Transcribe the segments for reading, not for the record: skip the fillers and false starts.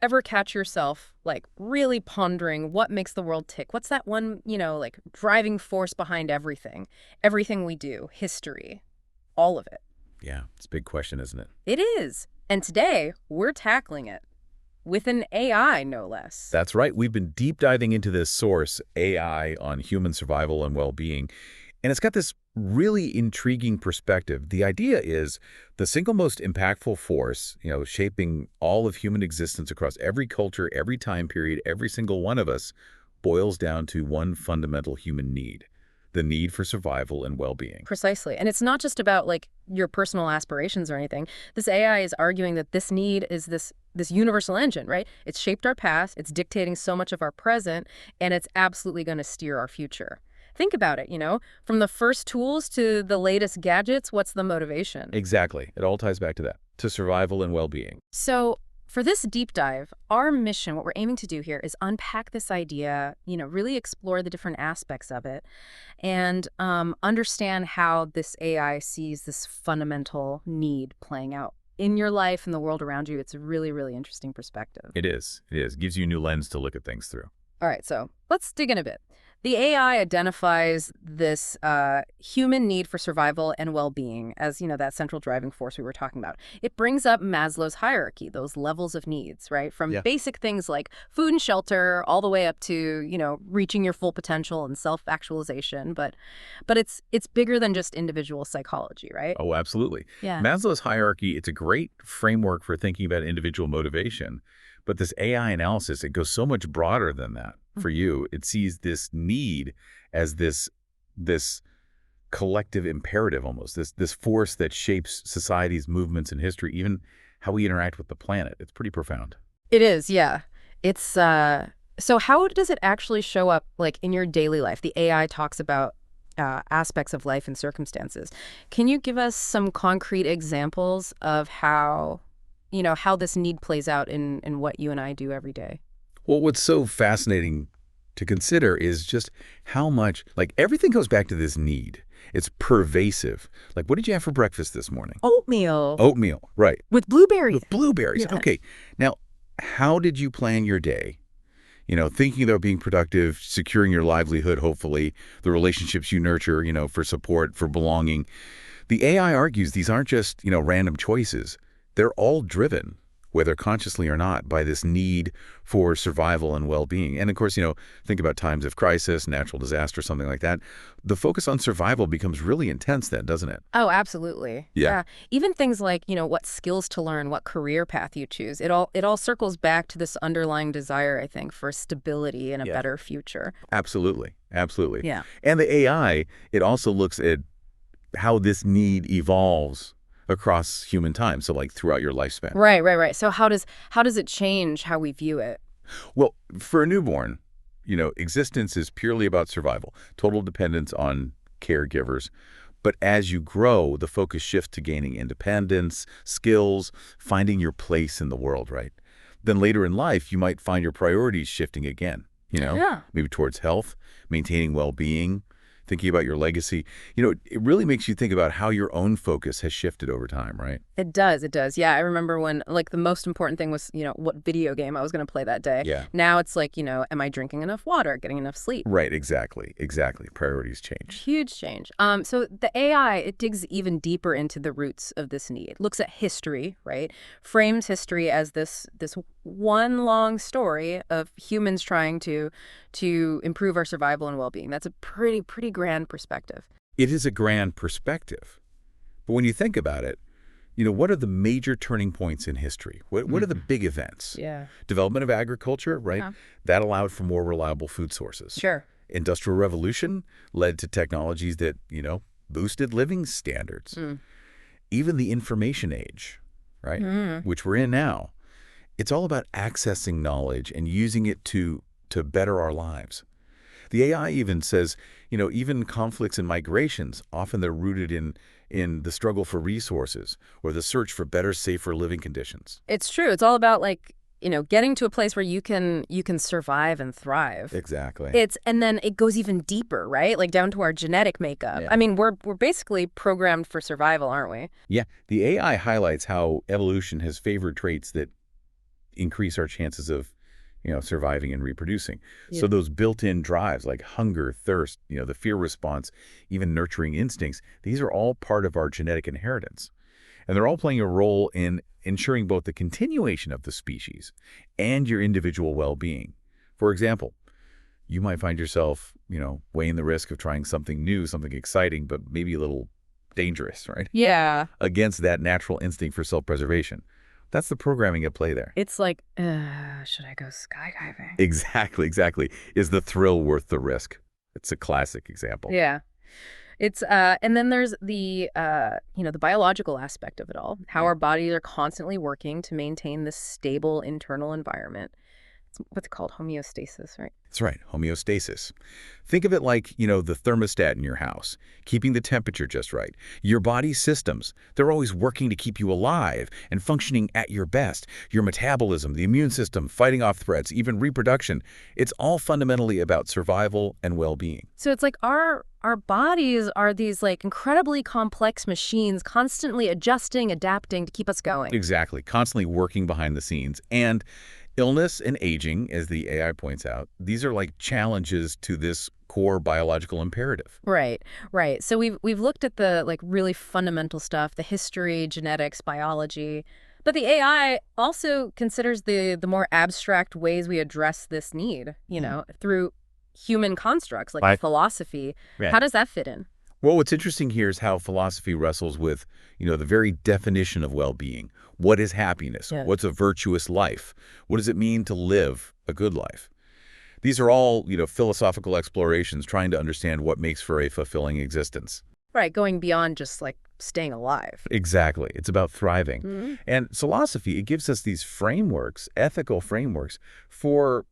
ever catch yourself, like, really pondering what makes the world tick? What's that one, like, driving force behind everything? Everything we do, history, all of it. Yeah, it's a big question, isn't it? It is. And today, we're tackling it. With an AI, no less. That's right. We've been deep diving into this source, AI, on human survival and well-being. And it's got this really intriguing perspective. The idea is the single most impactful force, shaping all of human existence across every culture, every time period, every single one of us, boils down to one fundamental human need: the need for survival and well-being. Precisely. And it's not just about, like, your personal aspirations or anything. This AI is arguing that this need is this universal engine, right? It's shaped our past, it's dictating so much of our present, and it's absolutely going to steer our future. Think about it, from the first tools to the latest gadgets, what's the motivation? Exactly. It all ties back to that, to survival and well-being. So for this deep dive, our mission, what we're aiming to do here is unpack this idea, really explore the different aspects of it, and understand how this AI sees this fundamental need playing out in your life and the world around you. It's a really, really interesting perspective. It is. It is. It gives you a new lens to look at things through. All right, so let's dig in a bit. The AI identifies this human need for survival and well-being as, that central driving force we were talking about. It brings up Maslow's hierarchy, those levels of needs, right? From basic things like food and shelter all the way up to, reaching your full potential and self-actualization. But it's bigger than just individual psychology, right? Oh, absolutely. Yeah. Maslow's hierarchy, it's a great framework for thinking about individual motivation. But this AI analysis, it goes so much broader than that. For you, it sees this need as this collective imperative almost, this force that shapes societies, movements, and history, even how we interact with the planet. It's pretty profound. It is, yeah. It's so how does it actually show up, like, in your daily life? The AI talks about aspects of life and circumstances. Can you give us some concrete examples of how this need plays out in what you and I do every day? Well, what's so fascinating to consider is just how much, like, everything goes back to this need. It's pervasive. Like, what did you have for breakfast this morning? Oatmeal. Oatmeal, right. With blueberries. With blueberries. Yeah. Okay. Now, how did you plan your day? Thinking about being productive, securing your livelihood, hopefully, the relationships you nurture, for support, for belonging. The AI argues these aren't just, random choices. They're all driven, whether consciously or not, by this need for survival and well-being. And of course, think about times of crisis, natural disaster, something like that. The focus on survival becomes really intense then, doesn't it? Oh, absolutely. Yeah. Even things like, what skills to learn, what career path you choose. It all circles back to this underlying desire, I think, for stability and a better future. Absolutely. Absolutely. Yeah. And the AI, it also looks at how this need evolves across human time, so like throughout your lifespan. Right. So how does it change how we view it? Well, for a newborn, existence is purely about survival, total dependence on caregivers. But as you grow, the focus shifts to gaining independence, skills, finding your place in the world, right? Then later in life, you might find your priorities shifting again, maybe towards health, maintaining well-being, thinking about your legacy. It really makes you think about how your own focus has shifted over time, right? It does. Yeah, I remember when, like, the most important thing was, what video game I was going to play that day. Yeah. Now it's like, am I drinking enough water, getting enough sleep? Right, exactly. Priorities change. Huge change. So the AI, it digs even deeper into the roots of this need. It looks at history, right? Frames history as this one long story of humans trying to improve our survival and well-being. That's a pretty grand perspective. It is a grand perspective. But when you think about it, what are the major turning points in history? What are the big events? Yeah. Development of agriculture, right? That allowed for more reliable food sources. Sure. Industrial Revolution led to technologies that, boosted living standards. Even the information age, right? Which we're in now. It's all about accessing knowledge and using it to better our lives. The AI even says, even conflicts and migrations, often they're rooted in the struggle for resources or the search for better, safer living conditions. It's true. It's all about, like, getting to a place where you can survive and thrive. Exactly. And then it goes even deeper, right? Like down to our genetic makeup. Yeah. I mean, we're basically programmed for survival, aren't we? Yeah. The AI highlights how evolution has favored traits that increase our chances of, surviving and reproducing. Yeah. So those built-in drives like hunger, thirst, the fear response, even nurturing instincts, these are all part of our genetic inheritance. And they're all playing a role in ensuring both the continuation of the species and your individual well-being. For example, you might find yourself, weighing the risk of trying something new, something exciting, but maybe a little dangerous, right? Yeah. Against that natural instinct for self-preservation. That's the programming at play there. It's like, should I go skydiving? Exactly. Is the thrill worth the risk? It's a classic example. Yeah. It's and then there's the the biological aspect of it all. How our bodies are constantly working to maintain this stable internal environment. It's what's called homeostasis, right? That's right, homeostasis. Think of it like, the thermostat in your house, keeping the temperature just right. Your body's systems, they're always working to keep you alive and functioning at your best. Your metabolism, the immune system, fighting off threats, even reproduction, it's all fundamentally about survival and well-being. So it's like our bodies are these like incredibly complex machines constantly adjusting, adapting to keep us going. Exactly, constantly working behind the scenes. And illness and aging, as the AI points out, these are like challenges to this core biological imperative. Right. So we've looked at the like really fundamental stuff, the history, genetics, biology, but the AI also considers the more abstract ways we address this need, through human constructs like philosophy. Right. How does that fit in? Well, what's interesting here is how philosophy wrestles with, the very definition of well-being. What is happiness? Yeah. What's a virtuous life? What does it mean to live a good life? These are all, philosophical explorations trying to understand what makes for a fulfilling existence. Right, going beyond just like staying alive. Exactly. It's about thriving. Mm-hmm. And philosophy, it gives us these frameworks, ethical frameworks for,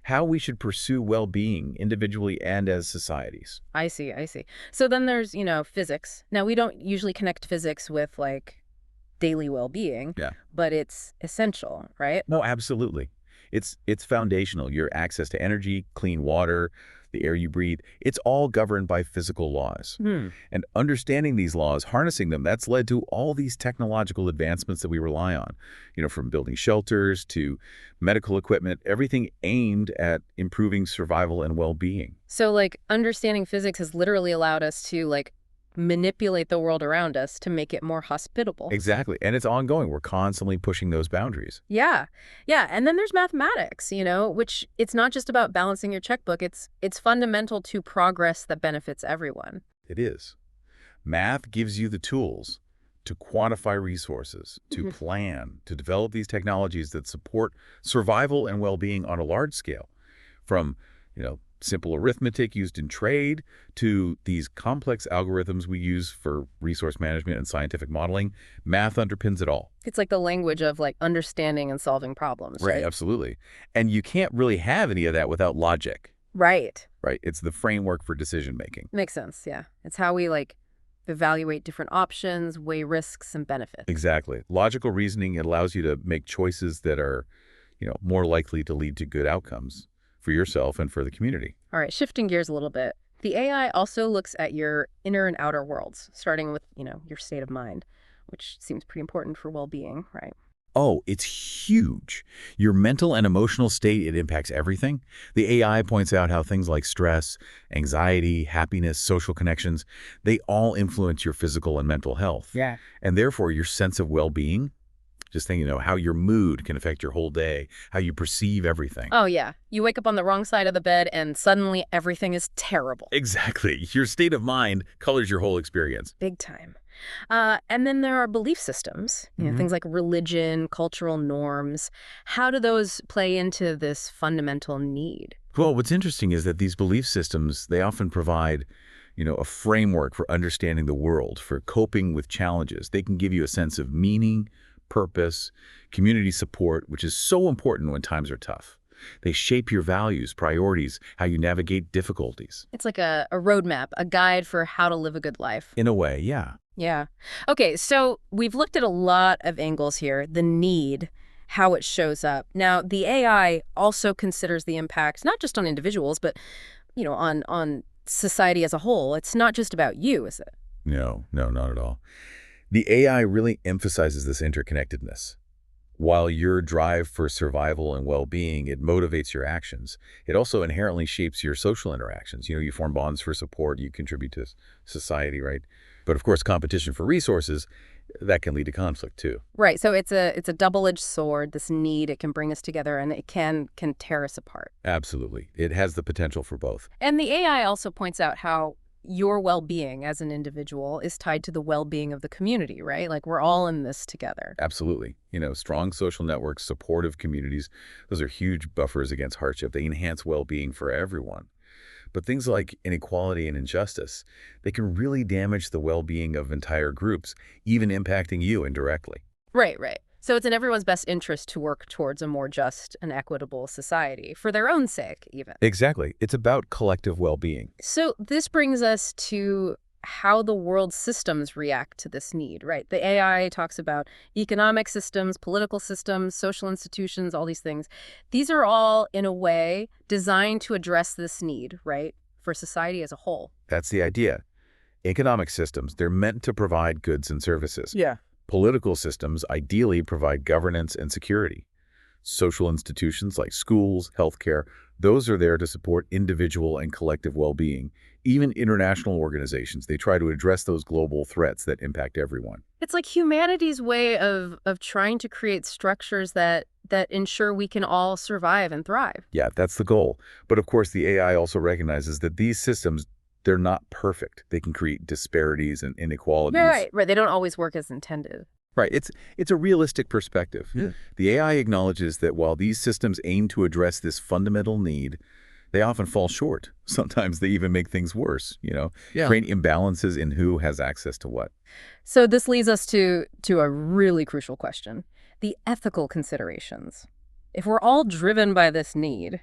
how we should pursue well-being individually and as societies. I see. So then there's, physics. Now, we don't usually connect physics with like daily well-being, but it's essential, right? No, absolutely. It's foundational. Your access to energy, clean water, the air you breathe, it's all governed by physical laws. And understanding these laws, harnessing them, that's led to all these technological advancements that we rely on, from building shelters to medical equipment, everything aimed at improving survival and well-being. So like understanding physics has literally allowed us to like manipulate the world around us to make it more hospitable. Exactly. And it's ongoing. We're constantly pushing those boundaries. Yeah. And then there's mathematics, which it's not just about balancing your checkbook. It's fundamental to progress that benefits everyone. It is. Math gives you the tools to quantify resources, to plan, to develop these technologies that support survival and well-being on a large scale. From, simple arithmetic used in trade to these complex algorithms we use for resource management and scientific modeling, math underpins it all. It's like the language of like understanding and solving problems, right? Absolutely. And you can't really have any of that without logic. Right. It's the framework for decision making. Makes sense, yeah. It's how we like evaluate different options, weigh risks and benefits. Exactly. Logical reasoning, it allows you to make choices that are, more likely to lead to good outcomes for yourself and for the community. All right, shifting gears a little bit. The AI also looks at your inner and outer worlds, starting with, your state of mind, which seems pretty important for well-being, right? Oh, it's huge. Your mental and emotional state, it impacts everything. The AI points out how things like stress, anxiety, happiness, social connections, they all influence your physical and mental health. Yeah. And therefore, your sense of well-being, just think, how your mood can affect your whole day, how you perceive everything. Oh, yeah. You wake up on the wrong side of the bed and suddenly everything is terrible. Exactly. Your state of mind colors your whole experience. Big time. And then there are belief systems, things like religion, cultural norms. How do those play into this fundamental need? Well, what's interesting is that these belief systems, they often provide, a framework for understanding the world, for coping with challenges. They can give you a sense of meaning, purpose, community support, which is so important when times are tough. They shape your values, priorities, how you navigate difficulties. It's like a roadmap, a guide for how to live a good life. In a way, yeah. Yeah. Okay, so we've looked at a lot of angles here. The need, how it shows up. Now, the AI also considers the impacts, not just on individuals, but, on society as a whole. It's not just about you, is it? No, not at all. The AI really emphasizes this interconnectedness. While your drive for survival and well-being, it motivates your actions. It also inherently shapes your social interactions. You form bonds for support, you contribute to society, right? But of course, competition for resources, that can lead to conflict too. Right. So it's a double-edged sword, this need. It can bring us together and it can tear us apart. Absolutely. It has the potential for both. And the AI also points out how your well-being as an individual is tied to the well-being of the community, right? Like we're all in this together. Absolutely. Strong social networks, supportive communities, those are huge buffers against hardship. They enhance well-being for everyone. But things like inequality and injustice, they can really damage the well-being of entire groups, even impacting you indirectly. Right, right. So it's in everyone's best interest to work towards a more just and equitable society, for their own sake, even. Exactly. It's about collective well-being. So this brings us to how the world's systems react to this need, right? The AI talks about economic systems, political systems, social institutions, all these things. These are all, in a way, designed to address this need, right, for society as a whole. That's the idea. Economic systems, they're meant to provide goods and services. Yeah. Political systems ideally provide governance and security. Social institutions like schools, healthcare, those are there to support individual and collective well-being. Even international organizations, they try to address those global threats that impact everyone. It's like humanity's way of trying to create structures that ensure we can all survive and thrive. Yeah, that's the goal. But of course, the AI also recognizes that these systems, they're not perfect. They can create disparities and inequalities. Right. They don't always work as intended. Right. It's a realistic perspective. Yeah. The AI acknowledges that while these systems aim to address this fundamental need, they often fall short. Sometimes they even make things worse, create imbalances in who has access to what. So this leads us to a really crucial question, the ethical considerations. If we're all driven by this need,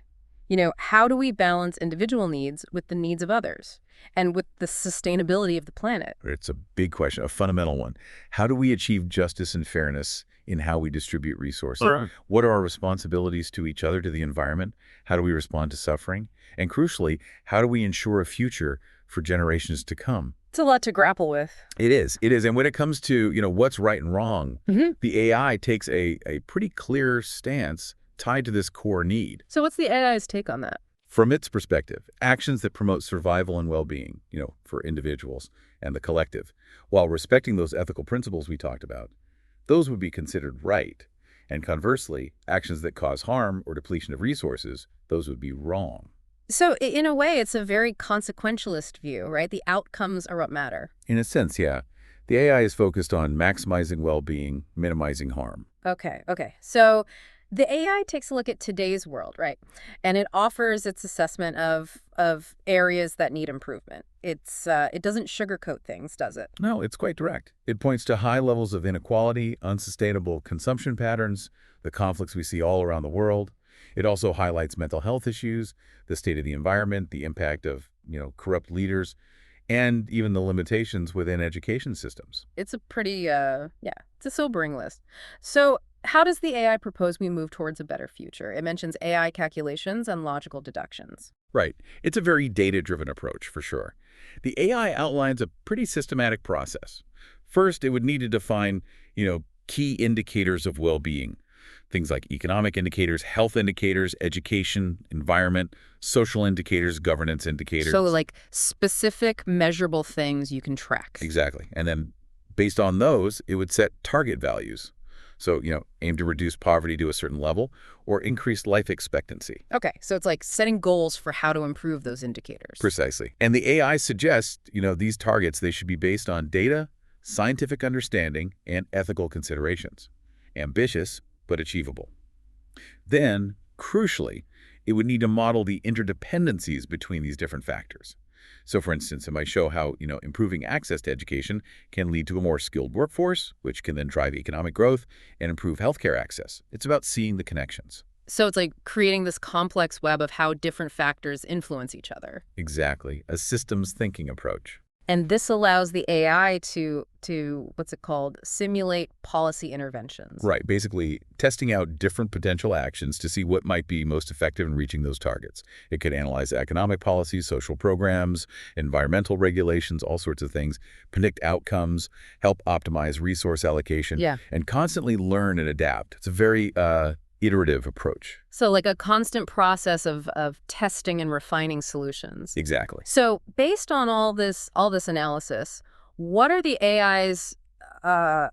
how do we balance individual needs with the needs of others and with the sustainability of the planet? It's a big question, a fundamental one. How do we achieve justice and fairness in how we distribute resources? Right. What are our responsibilities to each other, to the environment? How do we respond to suffering? And crucially, how do we ensure a future for generations to come? It's a lot to grapple with. It is. And when it comes to, what's right and wrong, the AI takes a pretty clear stance tied to this core need. So what's the AI's take on that? From its perspective, actions that promote survival and well-being, for individuals and the collective, while respecting those ethical principles we talked about, those would be considered right. And conversely, actions that cause harm or depletion of resources, those would be wrong. So in a way, it's a very consequentialist view, right? The outcomes are what matter. In a sense, yeah. The AI is focused on maximizing well-being, minimizing harm. Okay. So the AI takes a look at today's world, right? And it offers its assessment of areas that need improvement. It doesn't sugarcoat things, does it? No, it's quite direct. It points to high levels of inequality, unsustainable consumption patterns, the conflicts we see all around the world. It also highlights mental health issues, the state of the environment, the impact of, corrupt leaders, and even the limitations within education systems. It's a pretty, it's a sobering list. So how does the AI propose we move towards a better future? It mentions AI calculations and logical deductions. Right. It's a very data-driven approach, for sure. The AI outlines a pretty systematic process. First, it would need to define, key indicators of well-being. Things like economic indicators, health indicators, education, environment, social indicators, governance indicators. So like specific measurable things you can track. Exactly. And then based on those, it would set target values. So, aim to reduce poverty to a certain level or increase life expectancy. Okay, so it's like setting goals for how to improve those indicators. Precisely. And the AI suggests, these targets, they should be based on data, scientific understanding, and ethical considerations. Ambitious, but achievable. Then, crucially, it would need to model the interdependencies between these different factors. So, for instance, it might show how, improving access to education can lead to a more skilled workforce, which can then drive economic growth and improve healthcare access. It's about seeing the connections. So it's like creating this complex web of how different factors influence each other. Exactly. A systems thinking approach. And this allows the AI to what's it called, simulate policy interventions. Right, basically testing out different potential actions to see what might be most effective in reaching those targets. It could analyze economic policies, social programs, environmental regulations, all sorts of things, predict outcomes, help optimize resource allocation, Yeah. and constantly learn and adapt. It's a very iterative approach. So like a constant process of testing and refining solutions. Exactly. So based on all this analysis, what are the AI's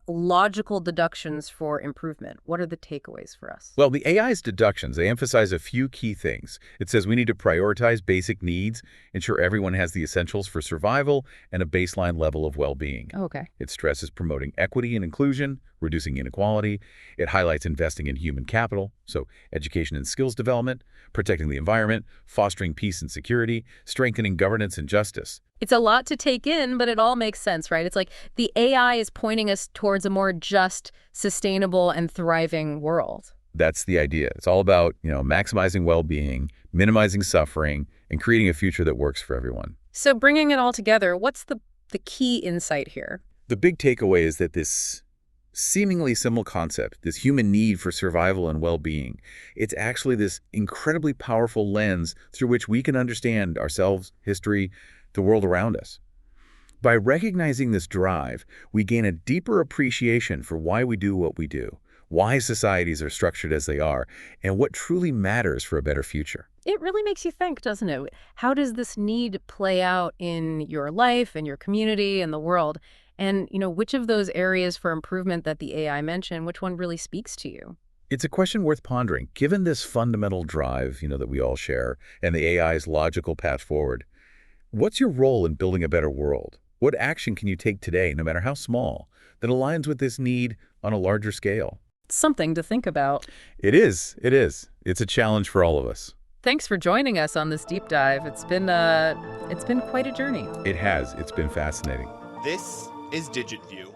logical deductions for improvement? What are the takeaways for us? Well, the AI's deductions, they emphasize a few key things. It says we need to prioritize basic needs, ensure everyone has the essentials for survival, and a baseline level of well-being. Okay. It stresses promoting equity and inclusion, reducing inequality. It highlights investing in human capital, so education and skills development, protecting the environment, fostering peace and security, strengthening governance and justice. It's a lot to take in, but it all makes sense, right? It's like the AI is pointing us towards a more just, sustainable, and thriving world. That's the idea. It's all about, maximizing well-being, minimizing suffering, and creating a future that works for everyone. So bringing it all together, what's the key insight here? The big takeaway is that this seemingly simple concept, this human need for survival and well-being, it's actually this incredibly powerful lens through which we can understand ourselves, history, the world around us. By recognizing this drive, we gain a deeper appreciation for why we do what we do, why societies are structured as they are, and what truly matters for a better future. It really makes you think, doesn't it? How does this need play out in your life and your community and the world? And, which of those areas for improvement that the AI mentioned, which one really speaks to you? It's a question worth pondering. Given this fundamental drive, that we all share, and the AI's logical path forward, what's your role in building a better world? What action can you take today, no matter how small, that aligns with this need on a larger scale? It's something to think about. It is. It is. It's a challenge for all of us. Thanks for joining us on this deep dive. It's been quite a journey. It has. It's been fascinating. This is DigitView.